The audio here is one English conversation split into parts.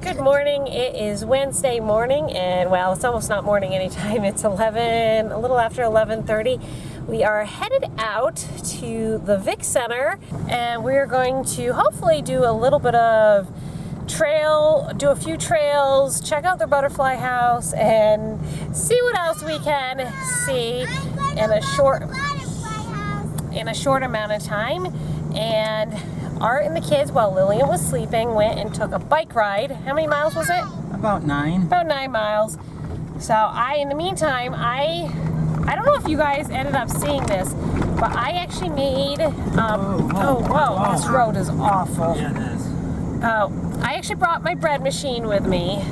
Good morning. It is Wednesday morning, and well, it's almost not morning anytime. It's 11, a little after 11:30. We are headed out to the Vic Center, and we're going to hopefully do a little bit of do a few trails, check out their butterfly house, and see what else we can see in a short amount of time. And Art and the kids, while Lillian was sleeping, went and took a bike ride. How many miles was it? About 9. About 9 miles. So in the meantime, I don't know if you guys ended up seeing this, but I actually made, whoa, this road is awful. Yeah, it is. I actually brought my bread machine with me.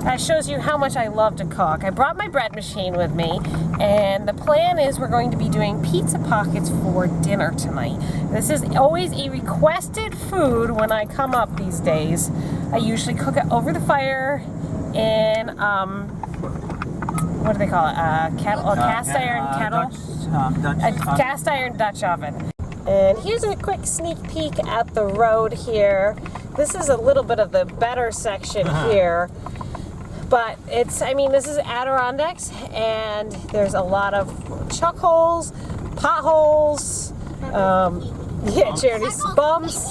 That shows you how much I love to cook. I brought my bread machine with me, and the plan is we're going to be doing pizza pockets for dinner tonight. This is always a requested food when I come up these days. I usually cook it over the fire in, what do they call it? Cast iron Dutch oven. And here's a quick sneak peek at the road here. This is a little bit of the better section here. But this is Adirondacks, and there's a lot of chuck holes, potholes, Charity's bumps,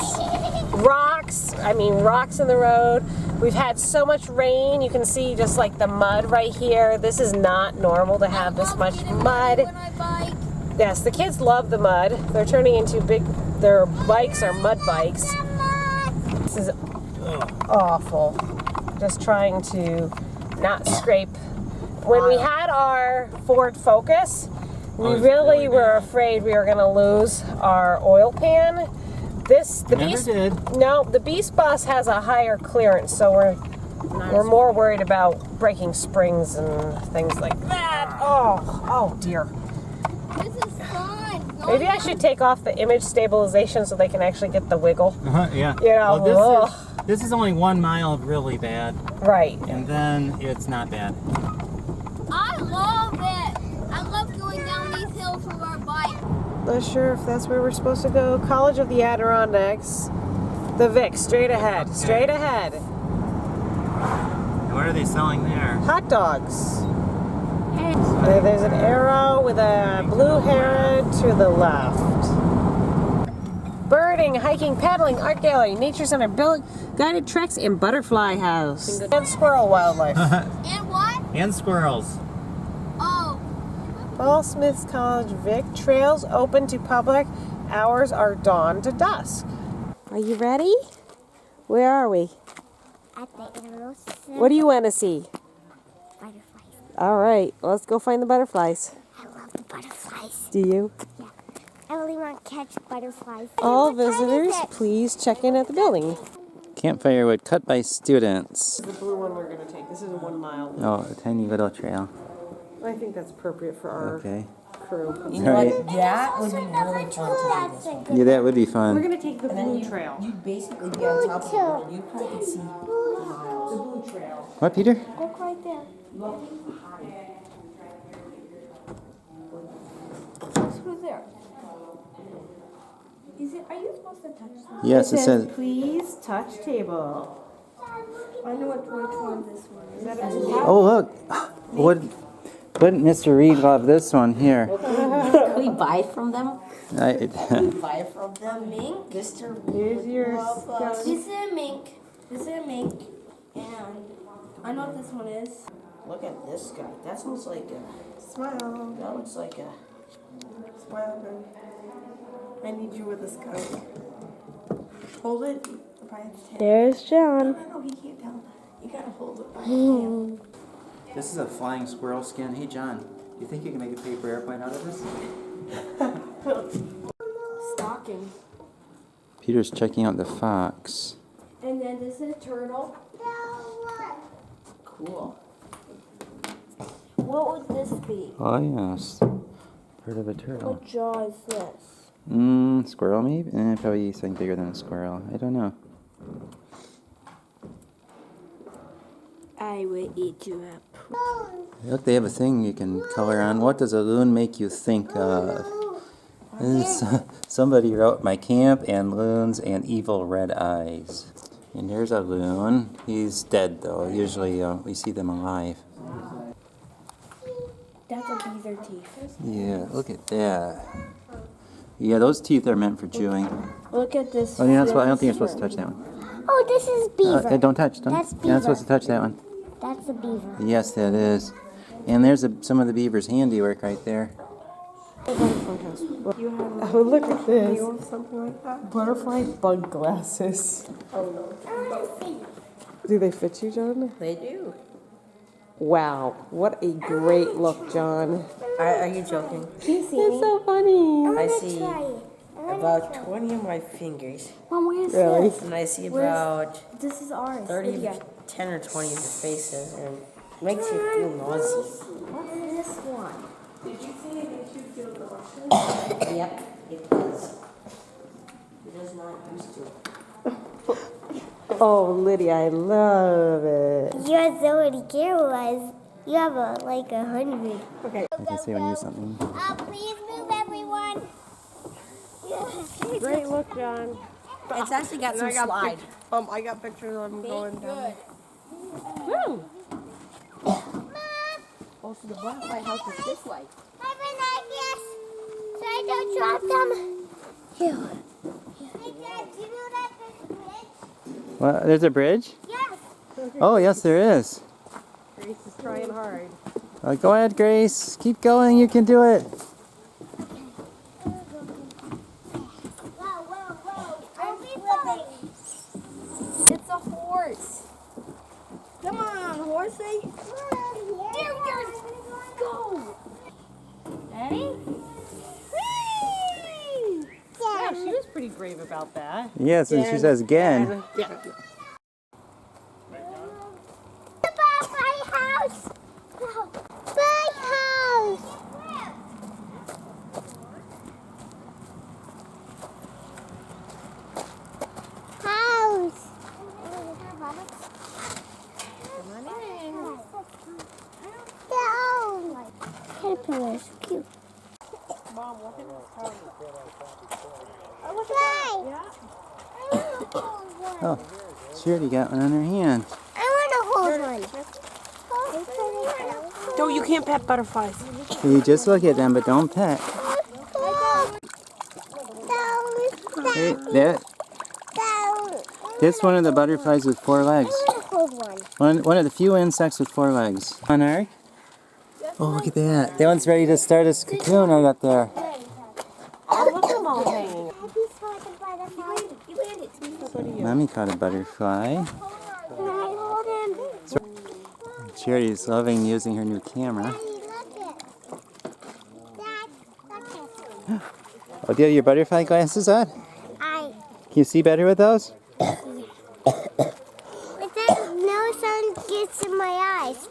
rocks in the road. We've had so much rain, you can see just like the mud right here. This is not normal to have this much mud. Yes, the kids love the mud. They're turning into their bikes are mud bikes. This is awful. Just trying to not scrape. When we had our Ford Focus, we really were afraid we were going to lose our oil pan. The Beast Bus has a higher clearance, so we're more worried about breaking springs and things like that. Oh dear. This is fun. Maybe I should take off the image stabilization so they can actually get the wiggle. Yeah. You know, well, this is only 1 mile of really bad. Right. And then it's not bad. I love it. I love going down these hills with our bike. Not sure if that's where we're supposed to go. College of the Adirondacks. The Vic, straight ahead. Okay. Straight ahead. And what are they selling there? Hot dogs. There's an arrow with a blue heron to the left. Birding, hiking, paddling, art gallery, nature center, guided treks, and butterfly house. And squirrel wildlife. And what? And squirrels. Oh. Fall Smiths College Vic. Trails open to public. Hours are dawn to dusk. Are you ready? Where are we? At the arrow center. What do you want to see? Butterflies. All right, let's go find the butterflies. I love the butterflies. Do you? Yeah. I really want to catch butterflies. All visitors, please check in at the building. Campfire wood cut by students. The blue one we're going to take. This is a 1 mile. Oh, a tiny little trail. I think that's appropriate for our crew. You know what? That would be really fun to do this one. Yeah, that would be We're fun. going to take the blue trail. You'd basically be on top of the world. You probably could see. The blue trail. What, Peter? Look right there. Who's there? Are you supposed to touch something? Yes, it says. Please touch table. I know which one this one is. Oh, look. Wouldn't Mr. Reed love this one here? Can we buy from them? Buy from them. Mink. Mr. Here's your This is a mink. And I know what this one is. Look at this guy. That looks like a smile. That looks like a Smile, baby. I need you with a skunk. Hold it by its tail. There's John. No, he can't tell. You gotta hold it by the tail. This is a flying squirrel skin. Hey, John, you think you can make a paper airplane out of this? Stocking. Peter's checking out the fox. And then this is a turtle. Cool. What would this be? Oh, yes. Part of a turtle. What jaw is this? Squirrel maybe? Probably something bigger than a squirrel. I don't know. I will eat you up. Look, they have a thing you can color on. What does a loon make you think of? Somebody wrote my camp and loons and evil red eyes. And there's a loon. He's dead though. Usually we see them alive. That's a beaver teeth. Yeah, look at that. Yeah, those teeth are meant for chewing. Look at this. Oh, you're not supposed, I don't think you're supposed to touch that one. Oh, this is beaver. Don't touch. That's You're not supposed to beaver. touch that one. That's a beaver. Yes, that is. And there's some of the beaver's handiwork right there. Oh, look at this. You want something like that? Butterfly bug glasses. Oh Do they fit you, John? no. They do. Wow, what a great look, John. Are you joking? Can you see It's me? so funny. I see about 20 of my fingers. Mom, where's Really? this? And I see about This is ours. 30, Lydia. 10 or 20 of your faces. And it makes you feel nauseous. What's this one? Yep, it does. It does not used to. Oh, Lydia, I love it. You have so many cameras. You have like 100. Okay. I can see when you use something. Please move, everyone. Great look, John. It's actually got some slide. I got pictures of them going down. Oh, so the butterfly house is this way. Have a nice yes. So I don't drop them. Here. Hey, Dad, do you know that there's a bridge? Well, there's a bridge? Yes. Oh, yes, there is. Grace is trying hard. Go ahead, Grace. Keep going. You can do it. Whoa, whoa, whoa. Don't be flipping. It's a horse. Come on, horsey. There, go. Ready? Yeah, she was pretty brave about that. Yes, and she says again. The butterfly house. Big house. House. Caterpillars, cute. Mom, look at this car. Play. Oh, she already got one on her hand. I want to hold one. No, you can't pet butterflies. You just look at them, but don't pet. Hey, that's one of the butterflies with 4 legs. Hold one. One of the few insects with 4 legs. On Ark? Oh, look at that. That one's ready to start its cocoon right up there. Oh, look at them all hanging. Mommy caught a butterfly. Can I hold him? Charity's loving using her new camera. Daddy, look it. Dad, look it. Oh, do you have your butterfly glasses on? I. Can you see better with those? But then no sun gets in my eyes.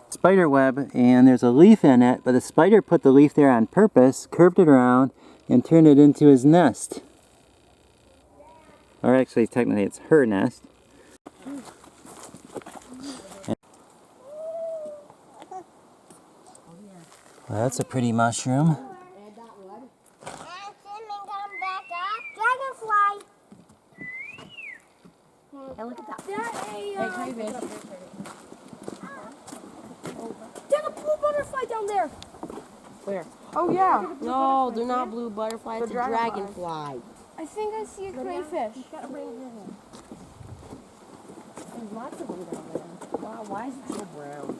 Spider web, and there's a leaf in it, but the spider put the leaf there on purpose, curved it around, and turned it into his nest. Or actually, technically, it's her nest. Well, that's a pretty mushroom. And come back up. Dragonfly. And look at that. There's a blue butterfly down there. Where? Oh, yeah. No, they're not blue butterflies. It's a dragonfly. dragonfly. I think I see a crayfish. There's lots of them down there. Wow, why is it so brown?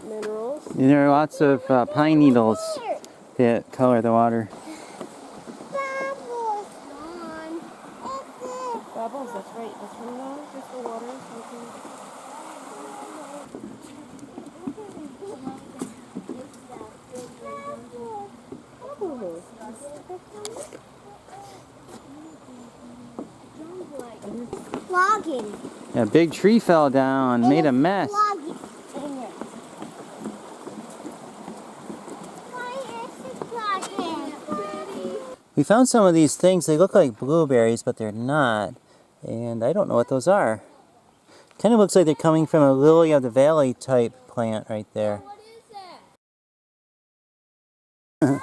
Minerals. And there are lots of pine needles that color the water. Bubbles. Bubbles, that's right. That's from just the water. Flogging. A big tree fell down, made a mess. Flogging. Why is it flogging? We found some of these things. They look like blueberries, but they're not. And I don't know what those are. Kind of looks like they're coming from a lily of the valley type plant right there. What is that?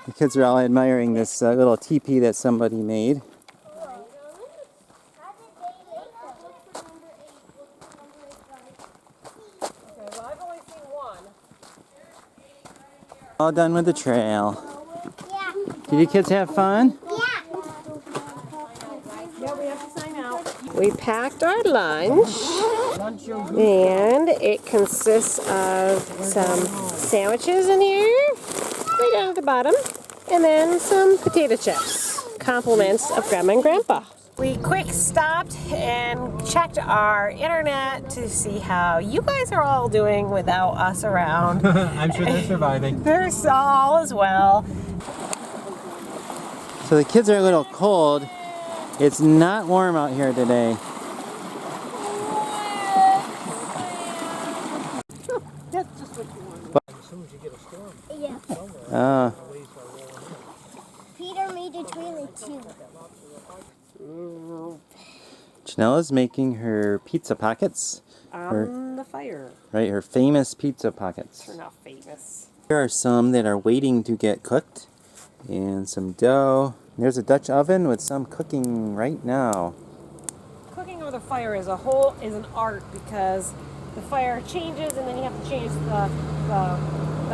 The kids are all admiring this little teepee that somebody made. All done with the trail. Yeah. Did you kids have fun? Yeah. We packed our lunch, and it consists of some sandwiches in here, right down at the bottom, and then some potato chips, compliments of Grandma and Grandpa. We quick stopped and checked our internet to see how you guys are all doing without us around. I'm sure they're surviving. They're all as well. So the kids are a little cold. It's not warm out here today. Yeah. Oh, Peter made a trailer too. Janella's making her pizza pockets. On the fire. Right, her famous pizza pockets. They're not famous. Here are some that are waiting to get cooked. And some dough. There's a Dutch oven with some cooking right now. Cooking over the fire as a whole is an art because the fire changes and then you have to change the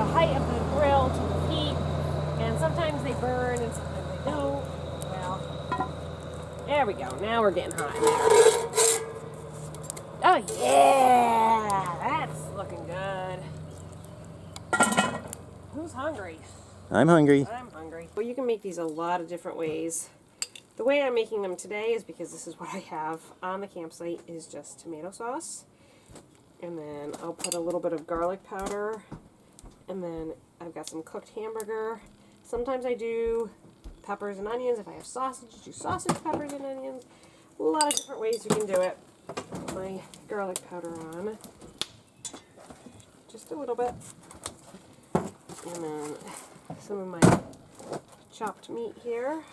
height of the grill to the heat, and sometimes they burn and sometimes they don't. Well, there we go. Now we're getting hot in there. Oh yeah, that's looking good. Who's hungry? I'm hungry. I'm hungry. Well, you can make these a lot of different ways. The way I'm making them today is because this is what I have on the campsite is just tomato sauce. And then I'll put a little bit of garlic powder. And then I've got some cooked hamburger. Sometimes I do peppers and onions. If I have sausage, do sausage, peppers, and onions. A lot of different ways you can do it. Put my garlic powder on. Just a little bit. And then some of my chopped meat here.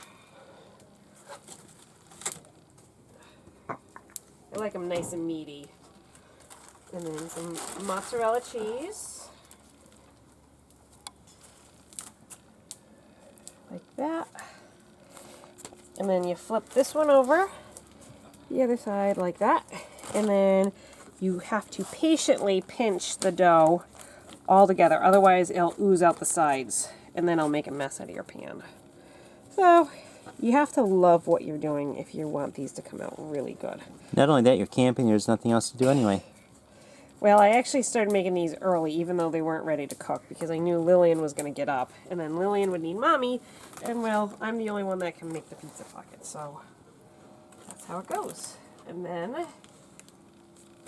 I like them nice and meaty. And then some mozzarella cheese. Like that. And then you flip this one over the other side like that. And then you have to patiently pinch the dough all together, otherwise it'll ooze out the sides and then it'll make a mess out of your pan. So you have to love what you're doing if you want these to come out really good. Not only that, you're camping, there's nothing else to do anyway. Well, I actually started making these early even though they weren't ready to cook because I knew Lillian was going to get up and then Lillian would need mommy, and well, I'm the only one that can make the pizza pocket, so that's how it goes. And then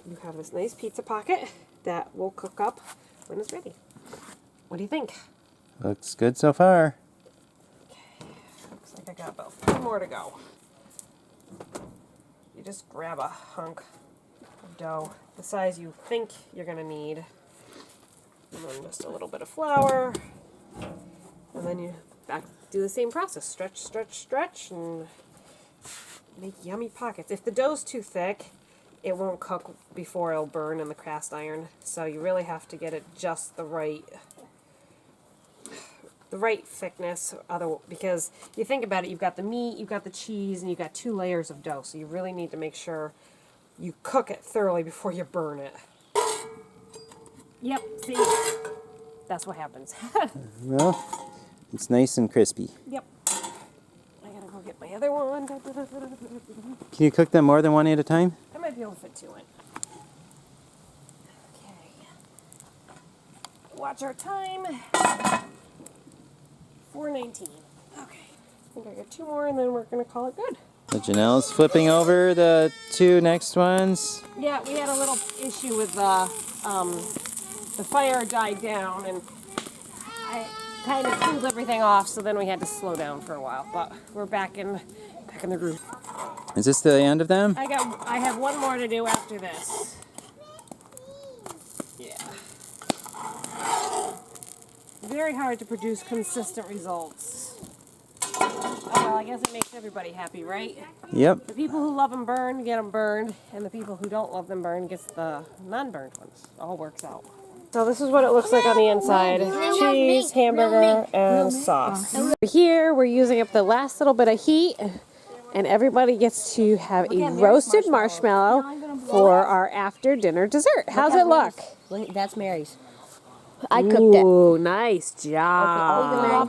you have this nice pizza pocket that will cook up when it's ready. What do you think? Looks good so far. Looks like I got about 3 more to go. You just grab a hunk of dough, the size you think you're going to need, and then just a little bit of flour, and then you do the same process. Stretch, stretch, stretch, and make yummy pockets. If the dough's too thick, it won't cook before it'll burn in the cast iron. So you really have to get it just the right thickness. Because you think about it, you've got the meat, you've got the cheese, and you've got 2 layers of dough. So you really need to make sure you cook it thoroughly before you burn it. Yep, see? That's what happens. Well, it's nice and crispy. Yep. I gotta go get my other one. Can you cook them more than one at a time? I might be able to fit 2 in. Okay. Watch our time. 4:19. Okay. I think I got 2 more and then we're gonna call it good. So Janelle's flipping over the 2 next ones. Yeah, we had a little issue with the fire died down and I kind of cooled everything off, so then we had to slow down for a while. But we're back in the groove. Is this the end of them? I have 1 more to do after this. Yeah. Very hard to produce consistent results. Oh, well, I guess it makes everybody happy, right? Yep. The people who love them burned get them burned, and the people who don't love them burned gets the non-burned ones. All works out. So this is what it looks like on the inside. Cheese, hamburger, and sauce. Here we're using up the last little bit of heat, and everybody gets to have a roasted marshmallow for our after dinner dessert. How's it look? That's Mary's. I cooked it. Ooh, nice job.